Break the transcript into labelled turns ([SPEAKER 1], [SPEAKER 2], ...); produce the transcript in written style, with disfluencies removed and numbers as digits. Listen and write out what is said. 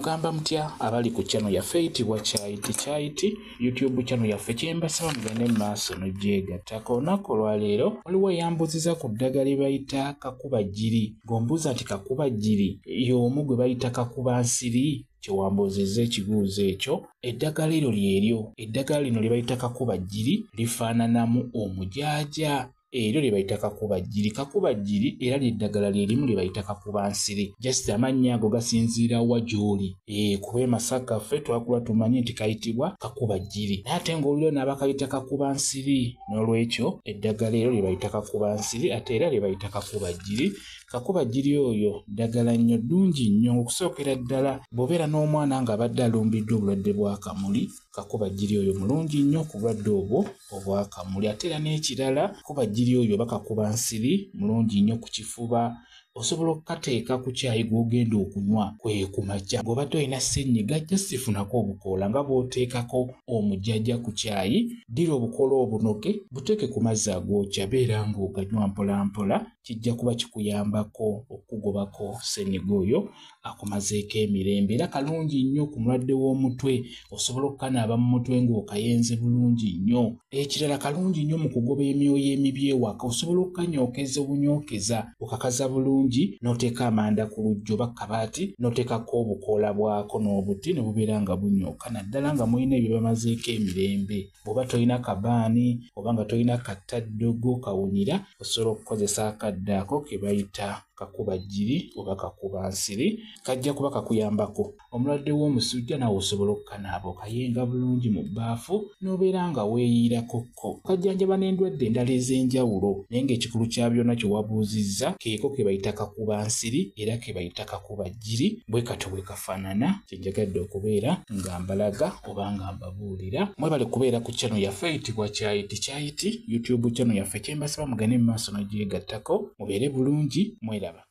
[SPEAKER 1] mugamba mutya abali ku channel yaffe eyitibwa Kyayiti YouTube channel yaffe kyembasaba mugende maaso nogyegattako. Olunaku olwaleero waliwo eyambuziza ku ddagala lye bayita kakubajjiri ng'ombuuza ati kakubajjiri y'omu gwe bayita kakubansiri kyewambuzizza ekibuuzo ekyo. Eddagala eryo lyeryo. Eddagala lino lye bayita kakubajjiri lifaananamu omujaaja. Eryo lye bayita kakubajjiri. Kakubajjiri era ly'eddagala lye limu lye bayita kakubansiri. Just amannya ago gasinziira wa gy'oli. Kuba e Masaka ffe twakula tumanyi nti kayitibwa kakubajjiri. Naye ate ng'oluliro n'abakayita kakubansiri. N'olwekyo eddagala eryo lye bayita kakubansiri ate era lye bayita kakubajjiri. Kakubajjiri oyo ddagala nnyo ddungi nnyo okusookera ddala bw'obeera n'omwana ng'abadde alumbiddwa obulwadde bw'akamuli. Kakubajjiri oyo mulungi nnyo ku bulwadde obwo obw'akamuli. Ate era n'ekirala kakubajjiri oyo oba kakubansiri mulungi nnyo ku kifuba. Osobola okukateeka ku caayi gw'ogenda okunywa ku makya ng'obadde olina ssenyiga just sifunako obukoola nga bw'oteekako omujjaja ku caayi. Ddira obukoola obunoge buteeke ku mazzi agookya beera ng'oganywa mpola mpola. Kijja kuba kikuyambako okugobako ssenyiga oyo akumazeeko emirembe. Era kalungi nnyo ku mulwadde w'omutwe. Osobola okukanaaba mu mutwe ng'okayenze bulungi nnyo. Ekirala kalungi nnyo mu kugoba emyoyo emibi ewaka. Osobola okukanyookeza obunyookeza okakaza bulungi n'oteeka amanda ku lujja oba kabaati n'oteekako obukoola bwako n'obuti ne bubeera nga bunyooka naddala nga mulina ebyo bamazeeko emirembe. Bw'oba tolina kabaani oba nga tolina kattaddogo kawunyira osobola okukozesa akadde ako ke bayita kakubajjiri oba kakubansiri. Kajja kuba kakuyambako. Omulwadde w'omusujja nawe osobola okukanaaba okayenga bulungi mu bbaafu n'obeera nga weeyirakokko. Kajjanjaba n'endwadde endala ez'enjawulo naye ng'ekikulu kya byonna kye wabuuzizza keeko ke bayita kakubansiri era ke bayita kakubajjiri. Bwe katyo bwe kafaanana kye njagadde okubeera nga mbalaga oba nga mbabuulira. Mwebale kubeera ku channel yaffe eyitibwa Kyayiti YouTube channel yaffe kyembasaba mugende mu maaso n'ogyegattako mubeere bulungi mweraba.